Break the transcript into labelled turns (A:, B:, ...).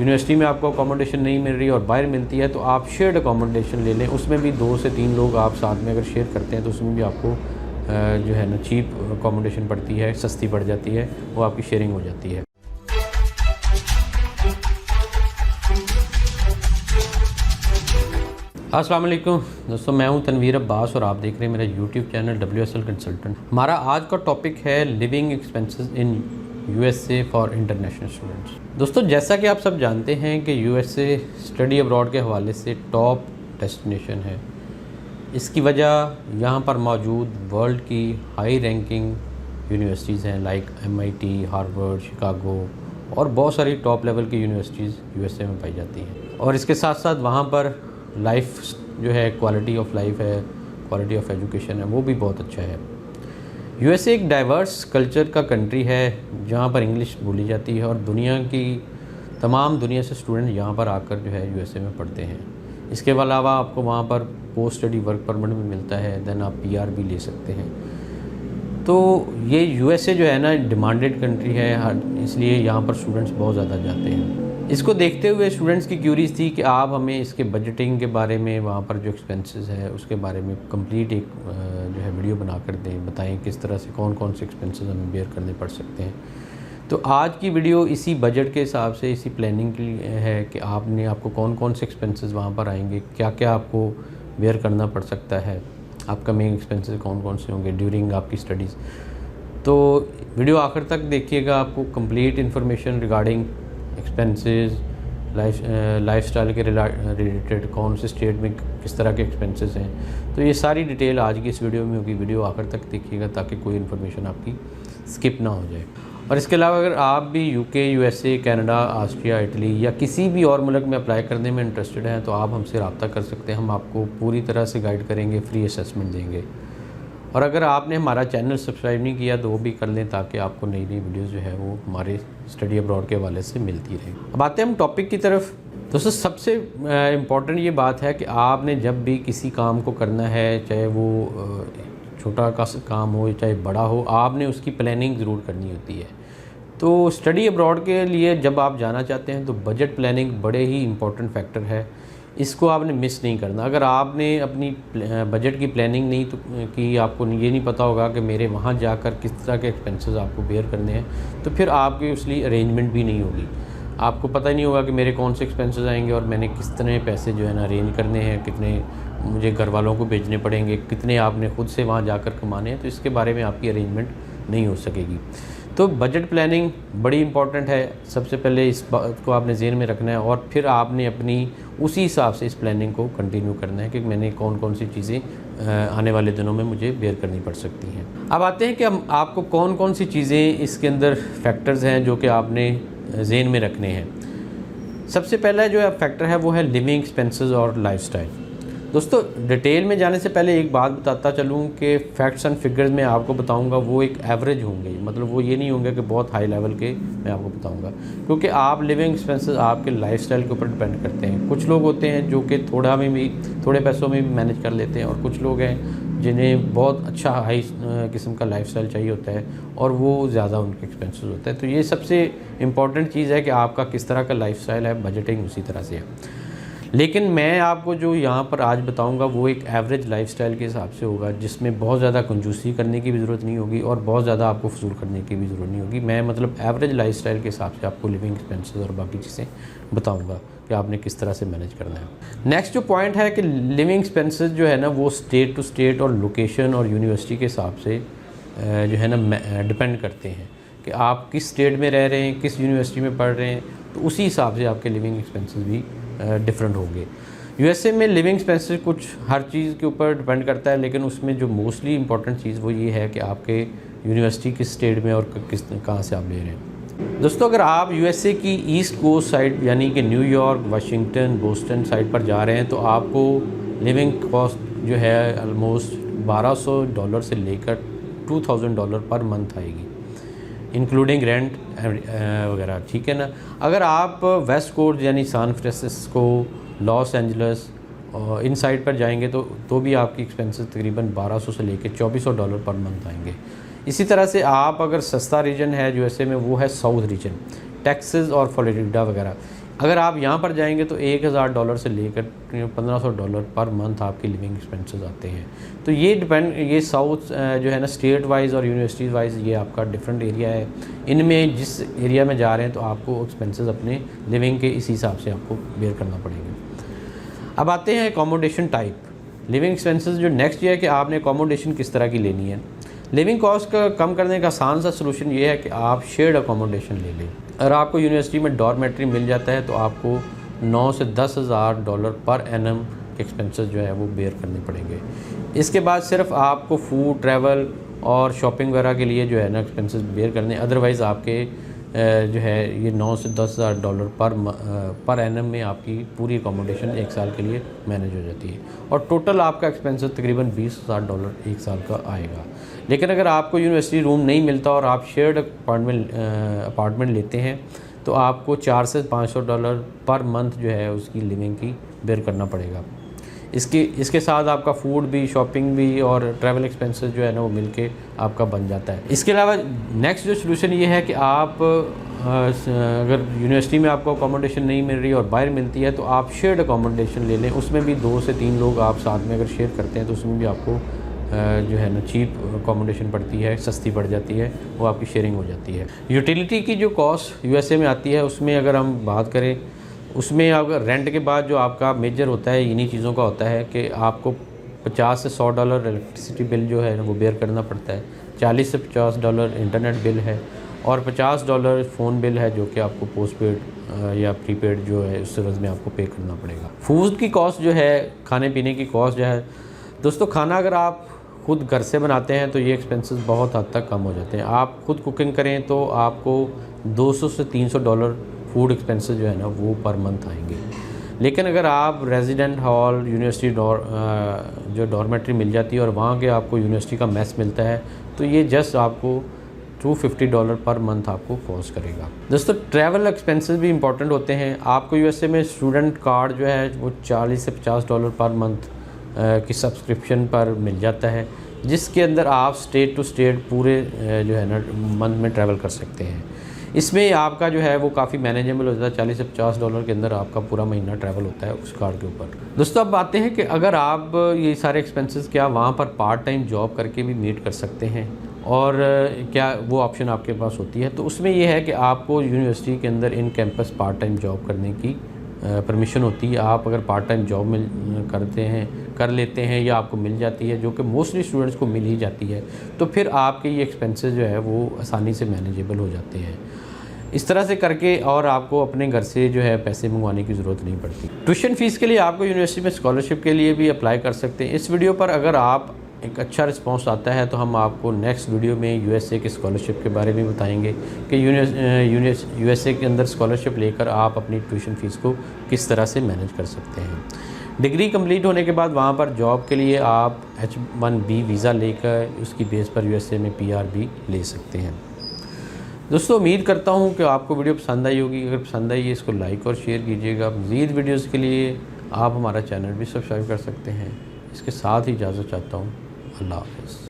A: University में आपको accommodation नहीं मिल रही और बाहर मिलती है, तो आप शेयर्ड अकोमोडेशन ले लें। उसमें भी 2 से 3 लोग आप साथ में अगर शेयर करते हैं तो उसमें भी आपको जो है ना चीप अकोमोडेशन पड़ती है, सस्ती पड़ जाती है, वो आपकी शेयरिंग हो जाती है। अस्सलाम वालेकुम दोस्तों, मैं हूं तनवीर अब्बास और आप देख रहे हैं मेरा यूट्यूब चैनल WSL कंसल्टेंट। हमारा आज का टॉपिक है living expenses in USA for international students. दोस्तों, जैसा कि आप सब जानते हैं कि USA स्टडी अब्रॉड के हवाले से टॉप डेस्टिनेशन है। इसकी वजह यहाँ पर मौजूद वर्ल्ड की हाई रैंकिंग यूनिवर्सिटीज़ हैं, लाइक MIT, हार्वर्ड, शिकागो और बहुत सारी टॉप लेवल की यूनिवर्सिटीज़ USA में पाई जाती हैं। और इसके साथ साथ वहाँ पर लाइफ जो है, क्वालिटी ऑफ लाइफ है, क्वालिटी ऑफ एजुकेशन है, वो भी बहुत अच्छा है। USA एक डाइवर्स कल्चर का कंट्री है जहाँ पर इंग्लिश बोली जाती है और दुनिया से स्टूडेंट यहाँ पर आकर जो है USA में पढ़ते हैं। इसके अलावा आपको वहाँ पर पोस्ट स्टडी वर्क परमिट भी मिलता है, देन आप PR भी ले सकते हैं। तो ये USA जो है ना डिमांडेड कंट्री है, इसलिए यहाँ पर स्टूडेंट्स बहुत ज़्यादा जाते हैं। इसको देखते हुए स्टूडेंट्स की क्यूरीज थी कि आप हमें इसके बजटिंग के बारे में, वहाँ पर जो एक्सपेंसेस है उसके बारे में कंप्लीट एक जो है वीडियो बना कर दें, बताएं किस तरह से कौन कौन से एक्सपेंसेस हमें बेयर करने पड़ सकते हैं। तो आज की वीडियो इसी बजट के हिसाब से, इसी प्लानिंग के लिए है कि आपको कौन कौन से एक्सपेंसेस वहाँ पर आएंगे, क्या क्या आपको बेयर करना पड़ सकता है, अपकमिंग एक्सपेंसेस कौन कौन से होंगे ड्यूरिंग आपकी स्टडीज़। तो वीडियो आखिर तक देखिएगा, आपको complete information regarding expenses, lifestyle के रिलेटेड कौन से स्टेट में किस तरह के एक्सपेंसेस हैं, तो ये सारी डिटेल आज की इस वीडियो में होगी। वीडियो आखिर तक देखिएगा ताकि कोई इन्फॉर्मेशन आपकी स्किप ना हो जाए। और इसके अलावा अगर आप भी UK, USA, Canada, Austria, Italy या किसी भी और मुल्क में अप्लाई करने में इंटरेस्टेड हैं तो आप हमसे रब्ता कर सकते हैं। हम आपको पूरी तरह से गाइड करेंगे, फ्री असेसमेंट देंगे। और अगर आपने हमारा चैनल सब्सक्राइब नहीं किया तो वो भी कर लें ताकि आपको नई नई वीडियोज़ जो है वो हमारे स्टडी अब्रॉड के हवाले से मिलती रहे। अब आते हैं हम टॉपिक की तरफ। दोस्तों, सबसे इम्पॉर्टेंट ये बात है कि आपने जब भी किसी काम को करना है, चाहे वो छोटा का काम हो चाहे बड़ा हो, आपने उसकी प्लानिंग ज़रूर करनी होती है। तो स्टडी अब्रॉड के लिए जब आप जाना चाहते हैं तो बजट प्लानिंग बड़े ही इम्पॉर्टेंट फैक्टर है, इसको आपने मिस नहीं करना। अगर आपने अपनी बजट की प्लानिंग नहीं तो की, आपको ये नहीं पता होगा कि मेरे वहाँ जाकर किस तरह के एक्सपेंसेस आपको बेयर करने हैं, तो फिर आपकी उसली अरेंजमेंट भी नहीं होगी। आपको पता ही नहीं होगा कि मेरे कौन से एक्सपेंसेस आएंगे और मैंने किस तरह पैसे जो है ना अरेंज करने हैं, कितने मुझे घर वालों को भेजने पड़ेंगे, कितने आपने खुद से वहाँ जाकर कमाने हैं, तो इसके बारे में आपकी अरेंजमेंट नहीं हो सकेगी। तो बजट प्लानिंग बड़ी इंपॉर्टेंट है। सबसे पहले इस बात को आपने ज़हन में रखना है और फिर आपने अपनी उसी हिसाब से इस प्लानिंग को कंटिन्यू करना है कि मैंने कौन कौन सी चीज़ें आने वाले दिनों में मुझे बेयर करनी पड़ सकती हैं। अब आते हैं कि आपको कौन कौन सी चीज़ें इसके अंदर फैक्टर्स हैं जो कि आपने ज़हन में रखने हैं। सबसे पहला जो फैक्टर है वो है लिविंग एक्सपेंसेस और लाइफस्टाइल। दोस्तों, डिटेल में जाने से पहले एक बात बताता चलूँ कि फैक्ट्स एंड फिगर्स मैं आपको बताऊंगा वो एक एवरेज होंगे, मतलब वो ये नहीं होंगे कि बहुत हाई लेवल के मैं आपको बताऊंगा, क्योंकि आप लिविंग एक्सपेंसेस आपके लाइफस्टाइल के ऊपर डिपेंड करते हैं। कुछ लोग होते हैं जो कि थोड़े पैसों में भी मैनेज कर लेते हैं और कुछ लोग हैं जिन्हें बहुत अच्छा हाई किस्म का लाइफस्टाइल चाहिए होता है और वो ज़्यादा उनके एक्सपेंसेस होता है। तो ये सबसे इम्पॉर्टेंट चीज़ है कि आपका किस तरह का लाइफस्टाइल है, बजटिंग उसी तरह से है। लेकिन मैं आपको जो यहाँ पर आज बताऊँगा वो एक एवरेज लाइफस्टाइल के हिसाब से होगा, जिसमें बहुत ज़्यादा कंजूसी करने की भी ज़रूरत नहीं होगी और बहुत ज़्यादा आपको फजूल करने की भी ज़रूरत नहीं होगी। मैं मतलब एवरेज लाइफस्टाइल के हिसाब से आपको लिविंग एक्सपेंसेस और बाकी चीज़ें बताऊँगा कि आपने किस तरह से मैनेज करना है। नेक्स्ट जो पॉइंट है कि लिविंग एक्सपेंसेस जो है ना वो स्टेट टू स्टेट और लोकेशन और यूनिवर्सिटी के हिसाब से जो है ना डिपेंड करते हैं कि आप किस स्टेट में रह रहे हैं, किस यूनिवर्सिटी में पढ़ रहे हैं, तो उसी हिसाब से आपके लिविंग एक्सपेंसेस भी डिफरेंट होंगे। USA में लिविंग एक्सपेंसेस कुछ हर चीज़ के ऊपर डिपेंड करता है, लेकिन उसमें जो मोस्टली इंपॉर्टेंट चीज़ वो ये है कि आपके यूनिवर्सिटी किस स्टेट में और कहाँ से आप ले रहे हैं। दोस्तों, अगर आप USA की ईस्ट कोस्ट साइड यानी कि न्यूयॉर्क, वाशिंगटन, बोस्टन साइड पर जा रहे हैं तो आपको लिविंग कॉस्ट जो है ऑलमोस्ट $1200 से लेकर $2000 पर मंथ आएगी, इंक्लूडिंग रेंट वगैरह, ठीक है ना। अगर आप वेस्ट कोस्ट यानी सैन फ्रांसिस्को, लॉस एंजल्स और इन साइड पर जाएंगे तो भी आपकी एक्सपेंसेस तकरीबन $1200 से लेकर $2400 पर मंथ आएंगे। इसी तरह से आप अगर सस्ता रीजन है USA में वो है साउथ रीजन, टेक्सास और फ्लोरिडा वगैरह। अगर आप यहाँ पर जाएंगे तो $1000 से लेकर $1500 पर मंथ आपके लिविंग एक्सपेंसेस आते हैं। तो ये डिपेंड, ये साउथ जो है ना स्टेट वाइज और यूनिवर्सिटी वाइज ये आपका डिफरेंट एरिया है। इनमें जिस एरिया में जा रहे हैं तो आपको एक्सपेंसेस अपने लिविंग के इस हिसाब से आपको बेयर करना पड़ेगा। अब आते हैं अकोमोडेशन टाइप। लिविंग एक्सपेंसेस जो नेक्स्ट ये है कि आपने अकोमोडेशन किस तरह की लेनी है। लिविंग कॉस्ट का कम करने का आसान सा सलूशन ये है कि आप शेयर्ड अकोमोडेशन ले लें। अगर आपको यूनिवर्सिटी में डॉर्मेट्री मिल जाता है तो आपको $9,000 से $10,000 पर एनम के एक्सपेंसेस जो है वो बेयर करने पड़ेंगे। इसके बाद सिर्फ आपको फूड, ट्रैवल और शॉपिंग वगैरह के लिए जो है ना एक्सपेंसेस बेयर करने, अदरवाइज़ आपके जो है ये $9,000 से $10,000 पर एनम में आपकी पूरी अकोमोडेशन 1 साल के लिए मैनेज हो जाती है और टोटल आपका एक्सपेंसेस तकरीबन $20,000 1 साल का आएगा। लेकिन अगर आपको यूनिवर्सिटी रूम नहीं मिलता और आप शेयर्ड अपार्टमेंट लेते हैं तो आपको $400 से $500 पर मंथ जो है उसकी लिविंग की बेयर करना पड़ेगा। इसके साथ आपका फूड भी, शॉपिंग भी और ट्रैवल एक्सपेंसेस जो है ना वो मिलके आपका बन जाता है। इसके अलावा नेक्स्ट जो सलूशन ये है कि आप अगर यूनिवर्सिटी में आपको अकोमोडेशन नहीं मिल रही और बाहर मिलती है तो आप शेयर्ड अकोमोडेशन ले लें। उसमें भी 2 से 3 लोग आप साथ में अगर शेयर करते हैं तो उसमें भी आपको जो है ना चीप अकोमोडेशन पड़ती है, सस्ती पड़ जाती है, वो आपकी शेयरिंग हो जाती है। यूटिलिटी की जो कॉस्ट यूएसए में आती है उसमें अगर हम बात करें, उसमें अगर रेंट के बाद जो आपका मेजर होता है इन्हीं चीज़ों का होता है कि आपको $50 से $100 इलेक्ट्रिसिटी बिल जो है वो बेयर करना पड़ता है, $40 से $50 इंटरनेट बिल है और $50 फ़ोन बिल है जो कि आपको पोस्ट पेड या प्रीपेड जो है उस सर्विस में आपको पे करना पड़ेगा। फूड की कॉस्ट जो है, खाने पीने की कॉस्ट जो है, दोस्तों खाना अगर आप खुद घर से बनाते हैं तो ये एक्सपेंसेस बहुत हद तक कम हो जाते हैं। आप खुद कुकिंग करें तो आपको $200 से $300 फूड एक्सपेंसेस जो है ना वो पर मंथ आएंगे। लेकिन अगर आप रेजिडेंट हॉल, यूनिवर्सिटी जो डॉर्मेट्री मिल जाती है और वहाँ के आपको यूनिवर्सिटी का मेस मिलता है तो ये जस्ट आपको $250 पर मंथ आपको कॉस्ट करेगा। दोस्तों ट्रैवल एक्सपेंसेस भी इंपॉर्टेंट होते हैं। आपको यूएसए में स्टूडेंट कार्ड जो है वो $40 से $50 पर मंथ की सब्सक्रिप्शन पर मिल जाता है, जिसके अंदर आप स्टेट टू स्टेट पूरे जो है ना मंथ में ट्रैवल कर सकते हैं। इसमें आपका जो है वो काफ़ी मैनेजेबल हो जाता है। $40 से $50 के अंदर आपका पूरा महीना ट्रैवल होता है उस कार्ड के ऊपर। दोस्तों अब बातें हैं कि अगर आप ये सारे एक्सपेंसेस क्या वहाँ पर पार्ट टाइम जॉब करके भी मीट कर सकते हैं और क्या वो ऑप्शन आपके पास होती है, तो उसमें ये है कि आपको यूनिवर्सिटी के अंदर in campus part time job करने की परमिशन होती है। आप अगर पार्ट टाइम जॉब कर लेते हैं या आपको मिल जाती है, जो कि मोस्टली स्टूडेंट्स को मिल ही जाती है, तो फिर आपके ये एक्सपेंसेस जो है वो आसानी से मैनेजेबल हो जाते हैं। इस तरह से करके और आपको अपने घर से जो है पैसे मंगवाने की ज़रूरत नहीं पड़ती। ट्यूशन फ़ीस के लिए आपको यूनिवर्सिटी में स्कॉलरशिप के लिए भी अप्लाई कर सकते हैं। इस वीडियो पर अगर आप एक अच्छा रिस्पांस आता है तो हम आपको नेक्स्ट वीडियो में यूएसए के स्कॉलरशिप के बारे में बताएंगे कि यूएसए के अंदर स्कॉलरशिप लेकर आप अपनी ट्यूशन फ़ीस को किस तरह से मैनेज कर सकते हैं। डिग्री कंप्लीट होने के बाद वहाँ पर जॉब के लिए आप H-1B वीज़ा लेकर उसकी बेस पर यूएसए में PR भी ले सकते हैं। दोस्तों उम्मीद करता हूँ कि आपको वीडियो पसंद आई होगी। अगर पसंद आई है इसको लाइक और शेयर कीजिएगा। मज़ीद वीडियोज़ के लिए आप हमारा चैनल भी सब्सक्राइब कर सकते हैं। इसके साथ ही इजाज़त चाहता हूँ। अल्लाह हाफ़िज़।